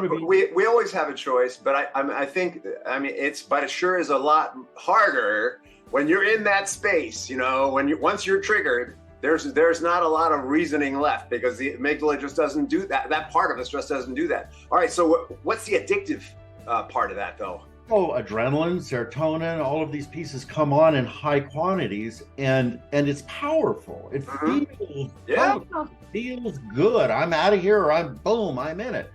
we always have a choice, but I think but it sure is a lot harder when you're in that space. Once you're triggered, there's not a lot of reasoning left because the amygdala just doesn't do that. That part of us just doesn't do that. All right, so what's the addictive part of that, though? Oh, adrenaline, serotonin, all of these pieces come on in high quantities, and it's powerful. It feels good. I'm out of here, or I'm in it.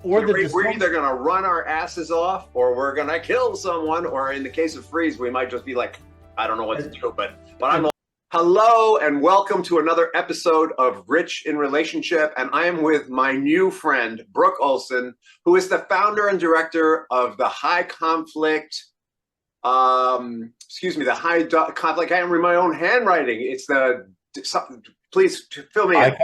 Or we're either going to run our asses off, or we're going to kill someone, or in the case of freeze, we might just be like, I don't know what to do, but I'm. Hello and welcome to another episode of Rich in Relationship, and I am with my new friend, Brook Olsen, who is the founder and director of the High Conflict, the High Conflict, I can't read my own handwriting. It's please fill me in.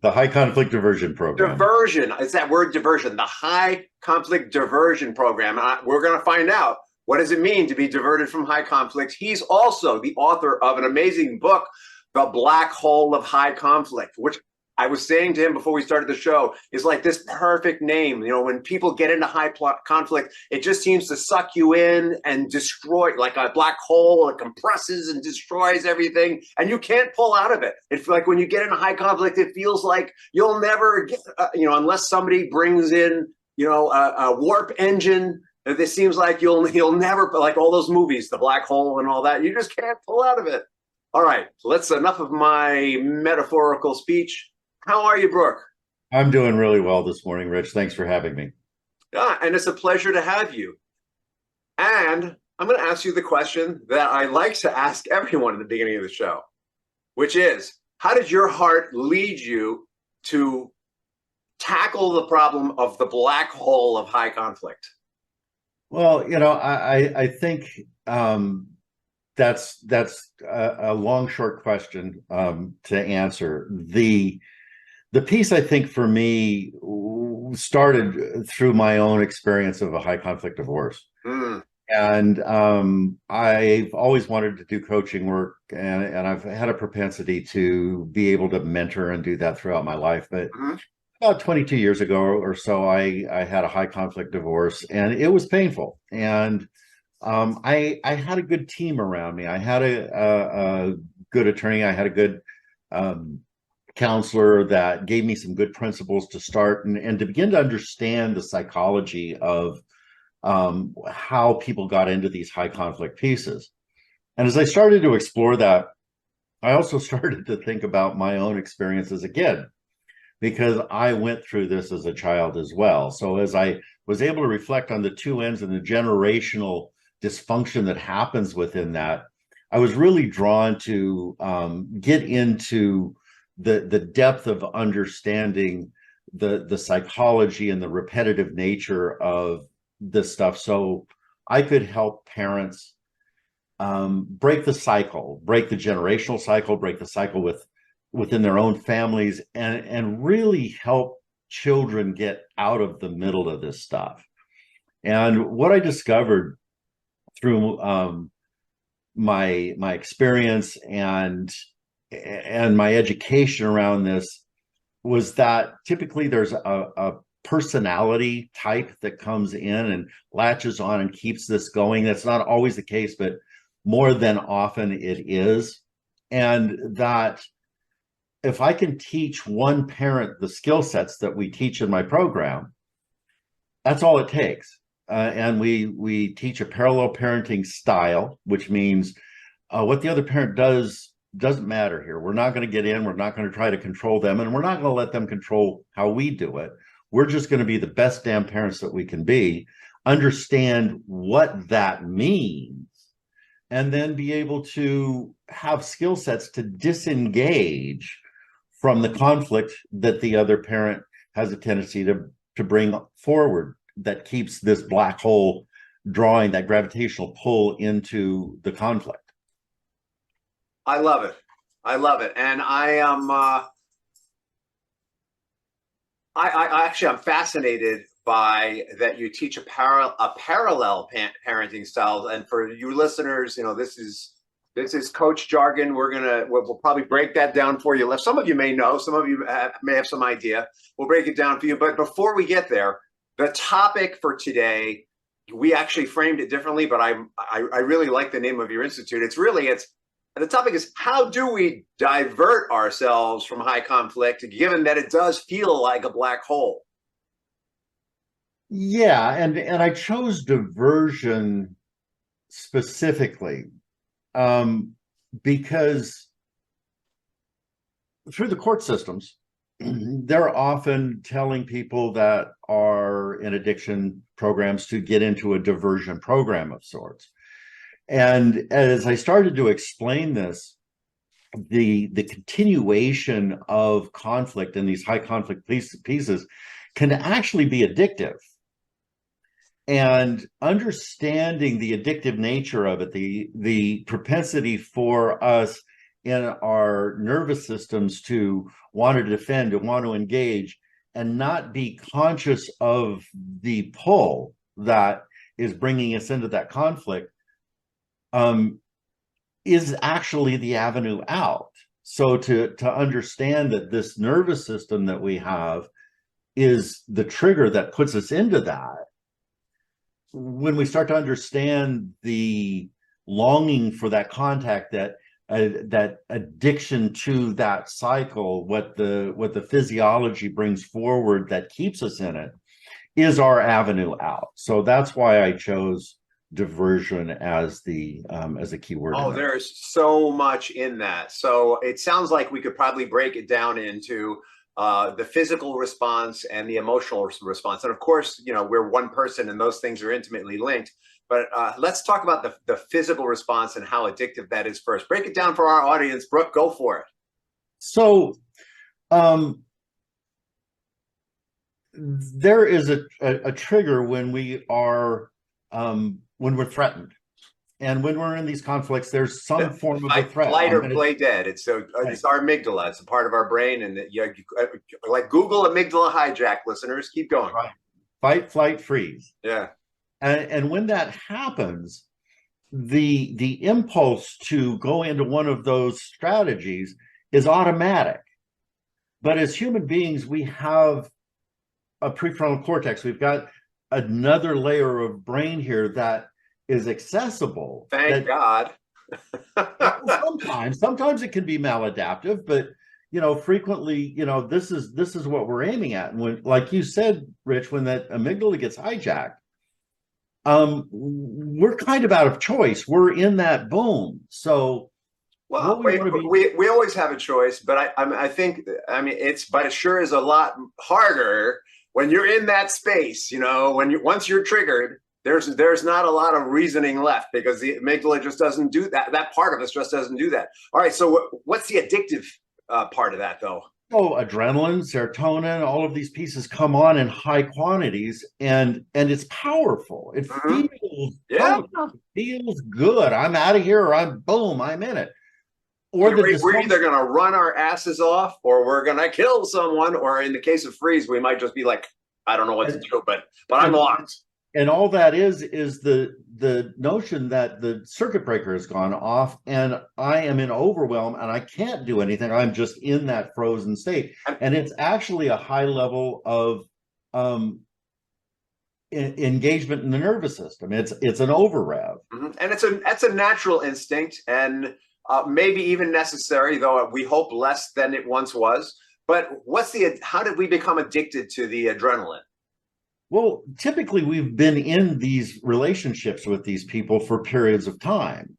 The High Conflict Diversion Program. Diversion, it's that word diversion, the High Conflict Diversion Program. We're going to find out. What does it mean to be diverted from high conflict? He's also the author of an amazing book, The Black Hole of High Conflict, which I was saying to him before we started the show is like this perfect name. When people get into high conflict, it just seems to suck you in and destroy, like a black hole. It compresses and destroys everything, and you can't pull out of it. It's like when you get into high conflict, it feels like you'll never get, unless somebody brings in, a warp engine. It seems like you'll never, like all those movies, The Black Hole and all that, you just can't pull out of it. All right, so enough of my metaphorical speech. How are you, Brook? I'm doing really well this morning, Rich. Thanks for having me. Yeah, and it's a pleasure to have you. And I'm going to ask you the question that I like to ask everyone in the beginning of the show, which is, how did your heart lead you to tackle the problem of the black hole of high conflict? Well, I think that's a long, short question to answer. The piece, I think, for me started through my own experience of a high conflict divorce. And I've always wanted to do coaching work, and I've had a propensity to be able to mentor and do that throughout my life. But about 22 years ago or so, I had a high conflict divorce, and it was painful. And I had a good team around me. I had a good attorney. I had a good counselor that gave me some good principles to start and to begin to understand the psychology of how people got into these high conflict pieces. And as I started to explore that, I also started to think about my own experience as a kid, because I went through this as a child as well. So as I was able to reflect on the two ends and the generational dysfunction that happens within that, I was really drawn to get into the depth of understanding the psychology and the repetitive nature of this stuff, so I could help parents break the cycle, break the generational cycle, break the cycle within their own families, and really help children get out of the middle of this stuff. And what I discovered through my experience and my education around this was that typically there's a personality type that comes in and latches on and keeps this going. That's not always the case, but more than often it is. And that if I can teach one parent the skill sets that we teach in my program, that's all it takes. And we teach a parallel parenting style, which means what the other parent does doesn't matter here. We're not going to get in. We're not going to try to control them, and we're not going to let them control how we do it. We're just going to be the best damn parents that we can be, understand what that means, and then be able to have skill sets to disengage from the conflict that the other parent has a tendency to bring forward, that keeps this black hole drawing that gravitational pull into the conflict. I love it. And I am I'm fascinated by that you teach a parallel parenting style. And for you listeners, this is coach jargon. We'll probably break that down for you. Some of you may know, some of you may have some idea. We'll break it down for you. But before we get there, The topic for today, we actually framed it differently, but I really like the name of your institute. It's the topic is, how do we divert ourselves from high conflict, given that it does feel like a black hole? Yeah, and I chose diversion specifically because through the court systems, they're often telling people that are in addiction programs to get into a diversion program of sorts. And as I started to explain this, the continuation of conflict in these high conflict pieces can actually be addictive. And understanding the addictive nature of it, the propensity for us in our nervous systems to want to defend, to want to engage, and not be conscious of the pull that is bringing us into that conflict, is actually the avenue out. So to understand that this nervous system that we have is the trigger that puts us into that, when we start to understand the longing for that contact, that addiction to that cycle, what the physiology brings forward that keeps us in it, is our avenue out. So that's why I chose diversion as the keyword. Oh, there's so much in that. So it sounds like we could probably break it down into the physical response and the emotional response. And of course, we're one person and those things are intimately linked. But let's talk about the physical response and how addictive that is first. Break it down for our audience. Brooke, go for it. So there is a trigger when we are when we're threatened. And when we're in these conflicts, there's some form of a threat. Flight or play dead. It's our amygdala. It's a part of our brain. And like Google amygdala hijack, listeners. Keep going. Right. Fight, flight, freeze. Yeah. And when that happens, the impulse to go into one of those strategies is automatic. But as human beings, we have a prefrontal cortex. We've got another layer of brain here that is accessible. Thank God. Sometimes it can be maladaptive, but frequently, this is what we're aiming at. And when, like you said, Rich, when that amygdala gets hijacked, we're kind of out of choice. We're in that boom. So well, we always have a choice, but I think it sure is a lot harder when you're in that space. Once you're triggered, there's not a lot of reasoning left, because the amygdala just doesn't do that. That part of us just doesn't do that. All right. So what's the addictive part of that, though? Oh, adrenaline, serotonin, all of these pieces come on in high quantities, and it's powerful. It feels good. I'm out of here, or I'm in it. Or we're either going to run our asses off, or we're going to kill someone, or in the case of freeze, we might just be like, I don't know what to do, but I'm locked. And all that is the notion that the circuit breaker has gone off and I am in overwhelm and I can't do anything. I'm just in that frozen state. And it's actually a high level of engagement in the nervous system. It's an overrev. Mm-hmm. And that's a natural instinct, and maybe even necessary, though we hope less than it once was. But how did we become addicted to the adrenaline? Well, typically we've been in these relationships with these people for periods of time.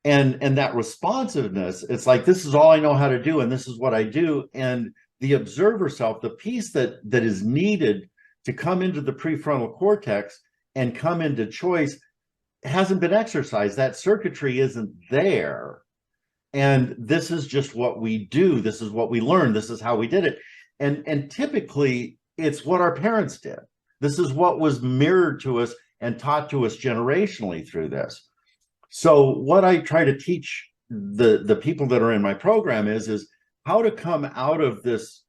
And that responsiveness, it's like, this is all I know how to do, and this is what I do. And the observer self, the piece that is needed to come into the prefrontal cortex and come into choice, hasn't been exercised. That circuitry isn't there. And this is just what we do. This is what we learn. This is how we did it. And typically it's what our parents did. This is what was mirrored to us and taught to us generationally through this. So what I try to teach the people that are in my program is how to come out of this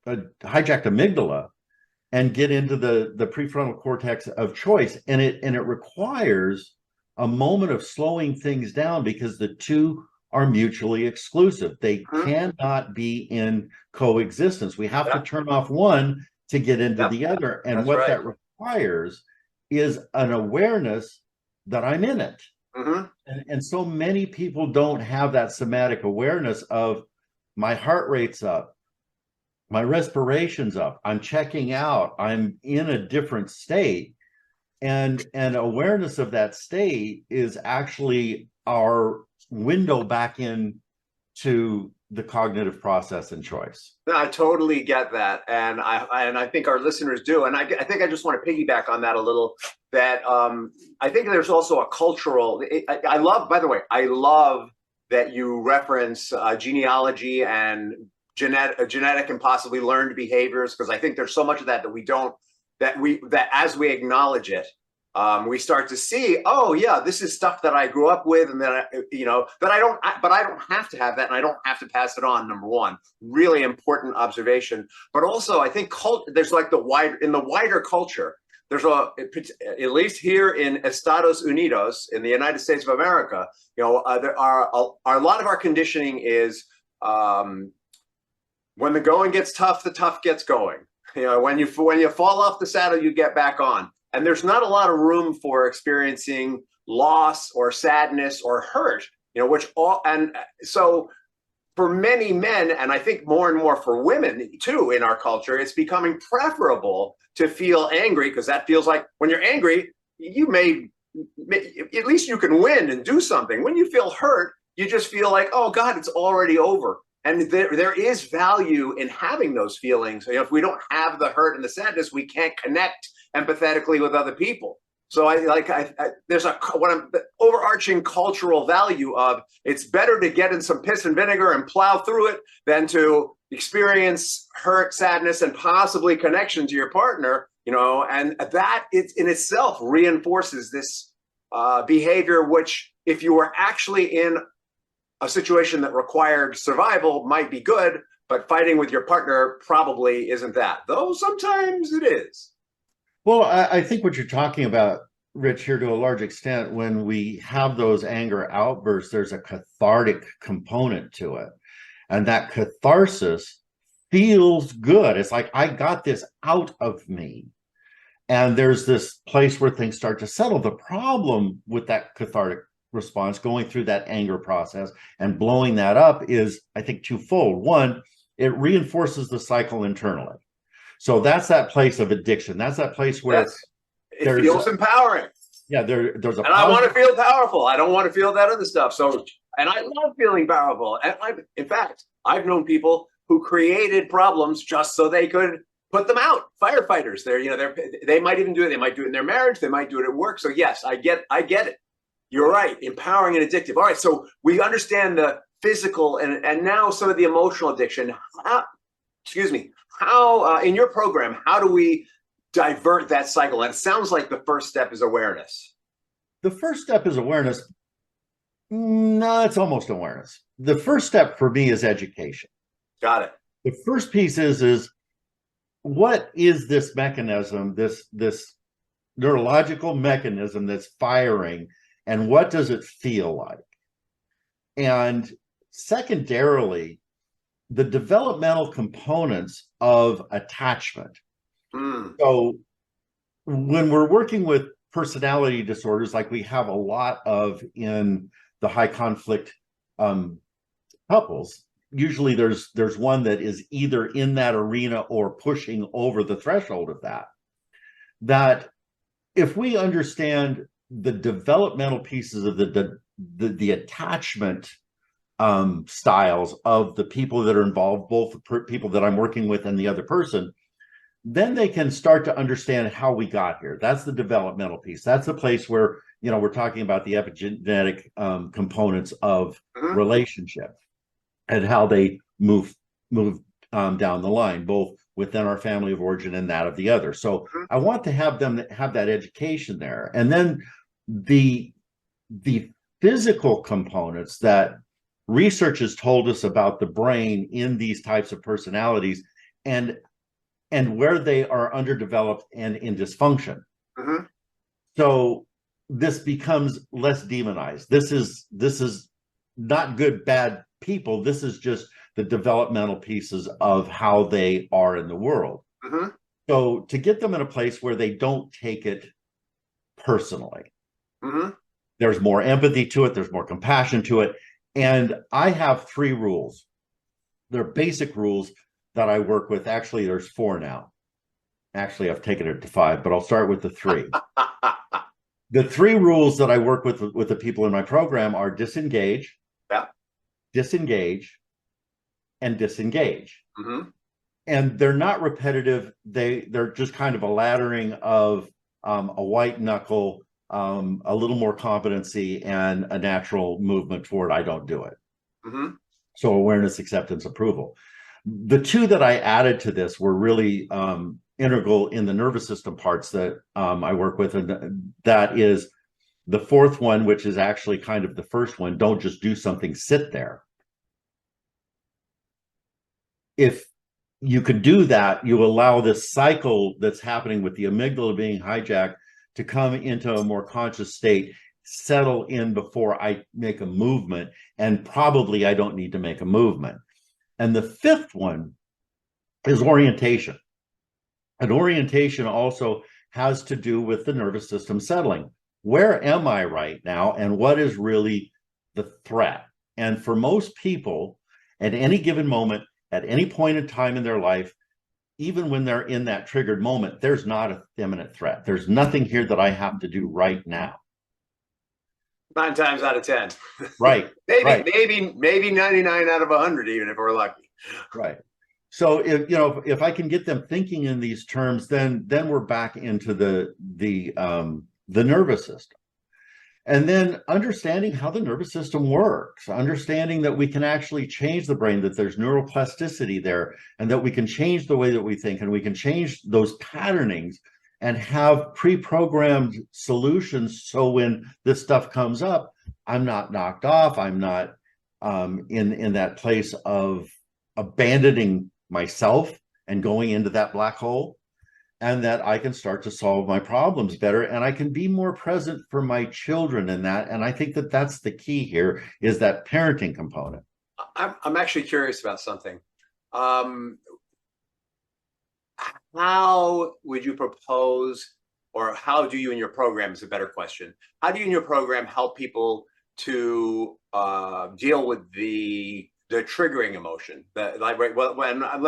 hijacked amygdala and get into the prefrontal cortex of choice. And it requires a moment of slowing things down, because the two are mutually exclusive. They cannot be in coexistence. We have to turn off one to get into the other. And what that requires is an awareness that I'm in it. Mm-hmm. And so many people don't have that somatic awareness of my heart rate's up, my respiration's up, I'm checking out, I'm in a different state. And awareness of that state is actually our window back in to the cognitive process and choice. I totally get that, and I think our listeners do, and I think I just want to piggyback on that a little. That I think there's also a cultural. I love, by the way, I love that you reference genealogy and genetic and possibly learned behaviors, because I think there's so much of that we don't, that as we acknowledge it, we start to see, oh yeah, this is stuff that I grew up with, and that I don't have to have that, and I don't have to pass it on. Number one, really important observation. But also, I think there's like in the wider culture, there's at least here in Estados Unidos, in the United States of America, there are a lot of our conditioning is when the going gets tough, the tough gets going. When you fall off the saddle, you get back on. And there's not a lot of room for experiencing loss or sadness or hurt, and so for many men, and I think more and more for women too in our culture, it's becoming preferable to feel angry, because that feels like when you're angry, you may at least you can win and do something. When you feel hurt, you just feel like, oh God, it's already over. And there is value in having those feelings. If we don't have the hurt and the sadness, we can't connect empathetically with other people. So there's the overarching cultural value of, it's better to get in some piss and vinegar and plow through it than to experience hurt, sadness, and possibly connection to your partner. And that in itself reinforces this behavior, which if you were actually in a situation that required survival might be good, but fighting with your partner probably isn't that, though sometimes it is. Well, I think what you're talking about, Rich, here to a large extent, when we have those anger outbursts, there's a cathartic component to it. And that catharsis feels good. It's like, I got this out of me. And there's this place where things start to settle. The problem with that cathartic response, going through that anger process and blowing that up, is, I think, twofold. One, it reinforces the cycle internally. So that's that place of addiction. That's that place where it feels empowering. Yeah, there's a. And I want to feel powerful. I don't want to feel that other stuff. So, and I love feeling powerful. And in fact, I've known people who created problems just so they could put them out. Firefighters, they might even do it. They might do it in their marriage. They might do it at work. So yes, I get it. You're right. Empowering and addictive. All right. So we understand the physical and now some of the emotional addiction. How in your program, how do we divert that cycle? And it sounds like the first step is awareness. The first step is awareness. No, it's almost awareness. The first step for me is education. Got it. The first piece is what is this mechanism, this neurological mechanism that's firing, and what does it feel like? And secondarily, the developmental components of attachment. So when we're working with personality disorders, like we have a lot of in the high conflict couples, usually there's one that is either in that arena or pushing over the threshold of that if we understand the developmental pieces of the attachment styles of the people that are involved, both the people that I'm working with and the other person, then they can start to understand how we got here. That's the developmental piece. That's the place where, we're talking about the epigenetic components of relationship and how they move down the line, both within our family of origin and that of the other. So I want to have them have that education there. And then the physical components that research has told us about the brain in these types of personalities and where they are underdeveloped and in dysfunction. So this becomes less demonized. This is not good, bad people. This is just the developmental pieces of how they are in the world. So to get them in a place where they don't take it personally, there's more empathy to it, there's more compassion to it. And I have 3 rules. They're basic rules that I work with. Actually, there's 4 now. Actually, I've taken it to 5, but I'll start with the 3. The 3 rules that I work with the people in my program are disengage, Yeah. disengage, and disengage. Mm-hmm. And they're not repetitive. They're just kind of a laddering of a white knuckle, a little more competency, and a natural movement toward I don't do it. Mm-hmm. So awareness, acceptance, approval. The 2 that I added to this were really integral in the nervous system parts that I work with. And that is the 4th one, which is actually kind of the first one. Don't just do something, sit there. If you could do that, you allow this cycle that's happening with the amygdala being hijacked to come into a more conscious state, settle in before I make a movement, and probably I don't need to make a movement. And the 5th one is orientation. And orientation also has to do with the nervous system settling. Where am I right now, and what is really the threat? And for most people, at any given moment, at any point in time in their life, even when they're in that triggered moment, there's not an imminent threat. There's nothing here that I have to do right now. 9 times out of 10. Right. maybe 99 out of 100, even if we're lucky. Right. So if I can get them thinking in these terms, then we're back into the nervous system. And then understanding how the nervous system works, understanding that we can actually change the brain, that there's neuroplasticity there, and that we can change the way that we think, and we can change those patternings and have pre-programmed solutions. So when this stuff comes up, I'm not knocked off. I'm not in that place of abandoning myself and going into that black hole, and that I can start to solve my problems better, and I can be more present for my children in that. And I think that that's the key here, is that parenting component. I'm actually curious about something. How would you propose, or how do you in your program, is a better question, how do you in your program help people to deal with the triggering emotion? Let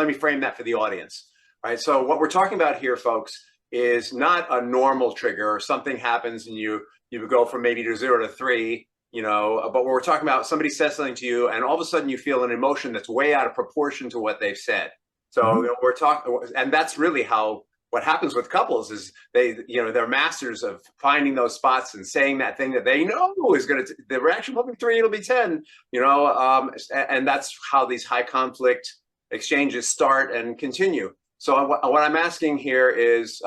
me frame that for the audience. Right. So what we're talking about here, folks, is not a normal trigger, or something happens and you go from maybe to 0 to 3, but what we're talking about, somebody says something to you and all of a sudden you feel an emotion that's way out of proportion to what they've said. So we're talking, and that's really what happens with couples is they're masters of finding those spots and saying that thing that they know is going to, the reaction will be 3, it'll be 10, and that's how these high conflict exchanges start and continue. So what I'm asking here is,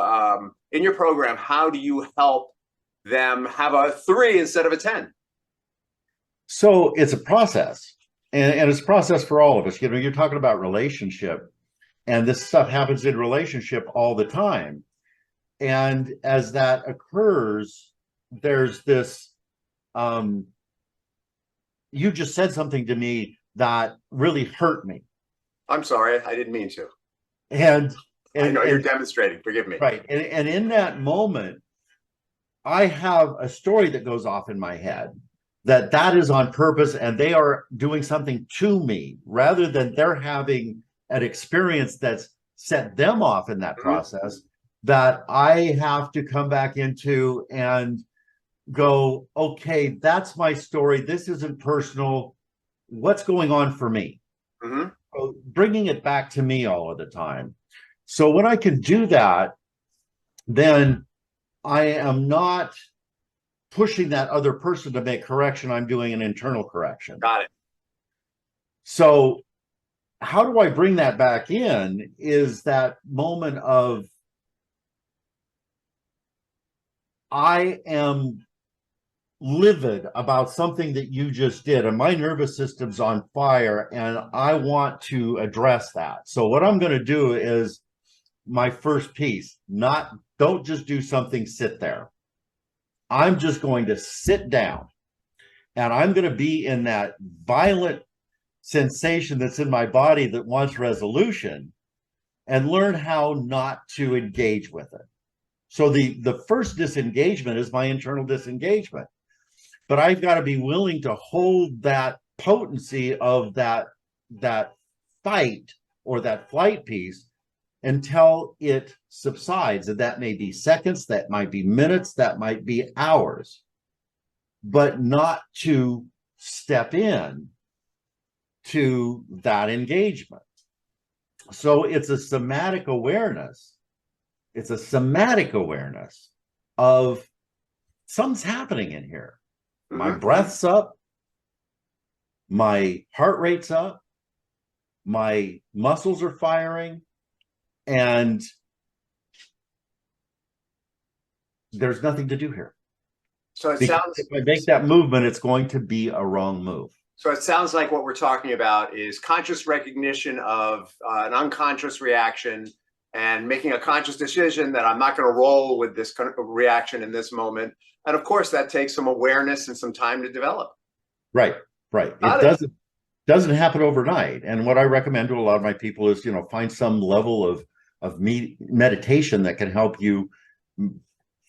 in your program, how do you help them have a 3 instead of a 10? So it's a process, and it's a process for all of us. You're talking about relationship, and this stuff happens in relationship all the time. And as that occurs, there's this, you just said something to me that really hurt me. I'm sorry, I didn't mean to. And I know you're demonstrating, forgive me. Right. And in that moment, I have a story that goes off in my head that is on purpose, and they are doing something to me rather than they're having an experience that's set them off in that process, that I have to come back into and go, okay, that's my story. This isn't personal. What's going on for me? So bringing it back to me all of the time. So when I can do that, then I am not pushing that other person to make correction. I'm doing an internal correction. Got it. So how do I bring that back in is that moment of, I am livid about something that you just did, and my nervous system's on fire, and I want to address that. So what I'm going to do is my first piece, don't just do something, sit there. I'm just going to sit down, and I'm going to be in that violent sensation that's in my body that wants resolution. and learn how not to engage with it. So the first disengagement is my internal disengagement, but I've got to be willing to hold that potency of that fight or that flight piece until it subsides. And that may be seconds, that might be minutes, that might be hours, but not to step in to that engagement. So it's a somatic awareness. It's a somatic awareness of something's happening in here. My breath's up, my heart rate's up, my muscles are firing, and there's nothing to do here. So it Because sounds, if I make that movement, it's going to be a wrong move. so it sounds like what we're talking about is conscious recognition of an unconscious reaction and making a conscious decision that I'm not going to roll with this reaction in this moment. And of course, that takes some awareness and some time to develop. Right. It doesn't happen overnight. And what I recommend to a lot of my people is, find some level of meditation that can help you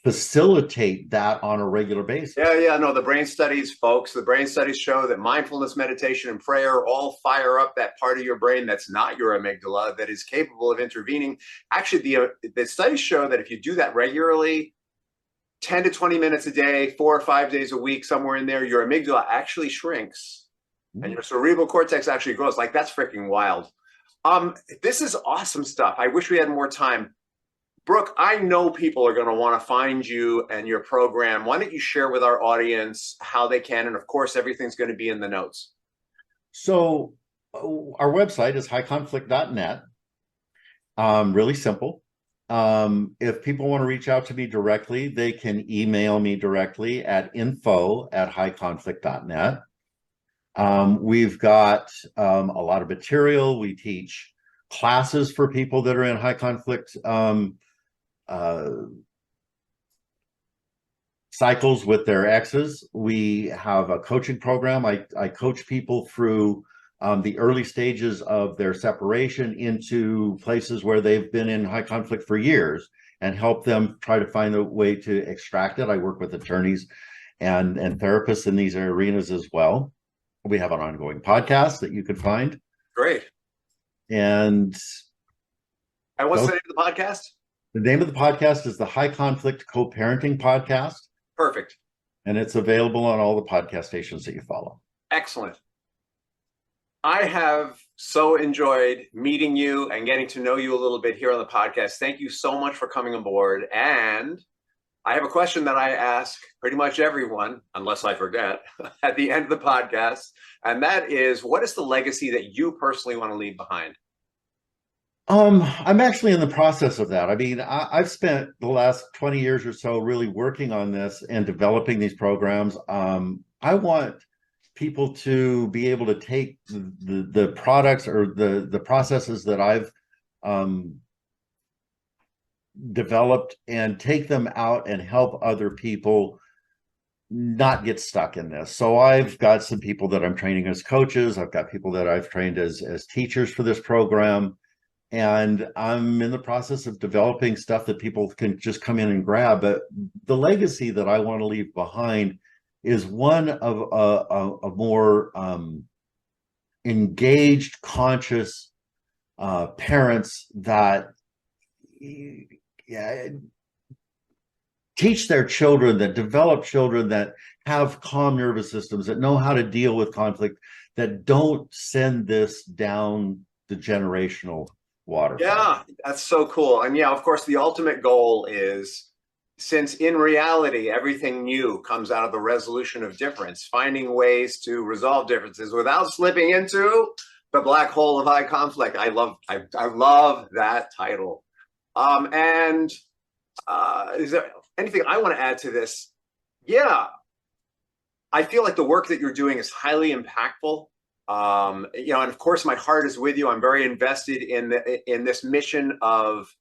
facilitate that on a regular basis. No, the brain studies, folks, the brain studies show that mindfulness, meditation, and prayer all fire up that part of your brain that's not your amygdala, that is capable of intervening. Actually, the studies show that if you do that regularly, 10 to 20 minutes a day, 4 or 5 days a week, somewhere in there, your amygdala actually shrinks and your cerebral cortex actually grows. Like, that's freaking wild. This is awesome stuff. I wish we had more time. Brook, I know people are going to want to find you and your program. Why don't you share with our audience how they can? And of course, everything's going to be in the notes. So our website is highconflict.net. Really simple. If people want to reach out to me directly, they can email me directly at info@highconflict.net. We've got a lot of material. We teach classes for people that are in high conflict cycles with their exes. We have a coaching program. I coach people through the early stages of their separation into places where they've been in high conflict for years and help them try to find a way to extract it. I work with attorneys and therapists in these arenas as well. We have an ongoing podcast that you can find. Great. And what's the name of the podcast? The name of the podcast is the High Conflict Co-Parenting Podcast. Perfect. And it's available on all the podcast stations that you follow. Excellent. I have so enjoyed meeting you and getting to know you a little bit here on the podcast. Thank you so much for coming aboard. And I have a question that I ask pretty much everyone, unless I forget, at the end of the podcast. And that is, what is the legacy that you personally want to leave behind? I'm actually in the process of that. I mean, I've spent the last 20 years or so really working on this and developing these programs. I want people to be able to take the products or the processes that I've developed and take them out and help other people not get stuck in this. So I've got some people that I'm training as coaches. I've got people that I've trained as teachers for this program. And I'm in the process of developing stuff that people can just come in and grab. But the legacy that I want to leave behind is one of a more engaged, conscious parents that teach their children, that develop children that have calm nervous systems, that know how to deal with conflict, that don't send this down the generational water. Yeah, that's so cool. And yeah, of course, the ultimate goal is, since in reality, everything new comes out of the resolution of difference, finding ways to resolve differences without slipping into the black hole of high conflict. I love that title. Is there anything I want to add to this? Yeah, I feel like the work that you're doing is highly impactful. And of course, my heart is with you. I'm very invested in this mission of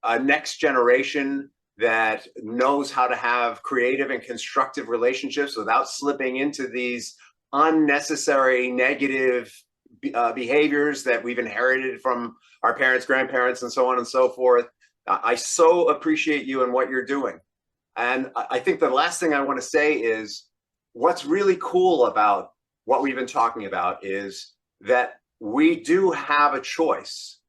a next generation that knows how to have creative and constructive relationships without slipping into these unnecessary negative behaviors that we've inherited from our parents, grandparents, and so on and so forth. I so appreciate you and what you're doing. And I think the last thing I want to say is what's really cool about what we've been talking about is that we do have a choice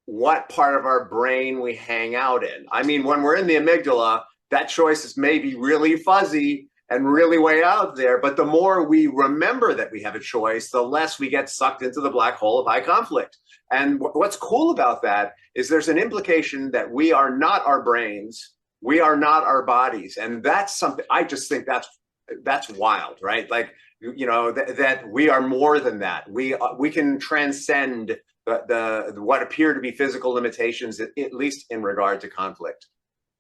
what part of our brain we hang out in. I mean, when we're in the amygdala, that choice is maybe really fuzzy and really way out there. But the more we remember that we have a choice, the less we get sucked into the black hole of high conflict. And what's cool about that is there's an implication that we are not our brains, we are not our bodies. And that's something, I just think that's wild, right? Like, you know, that we are more than that. We can transcend the what appear to be physical limitations, at least in regard to conflict.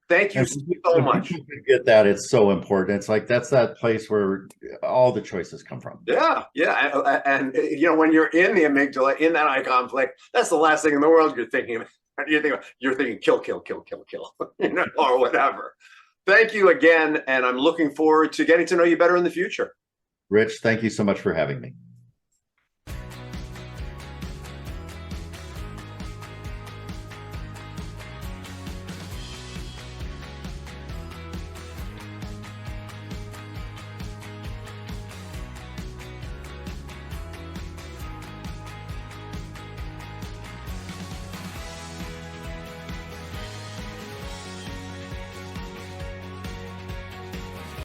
Thank you so much. Get that. It's so important. It's like, that's that place where all the choices come from. Yeah. And you know, when you're in the amygdala, in that high conflict, that's the last thing in the world you're thinking of. You're thinking kill, you know, or whatever. Thank you again. And I'm looking forward to getting to know you better in the future. Rich, thank you so much for having me.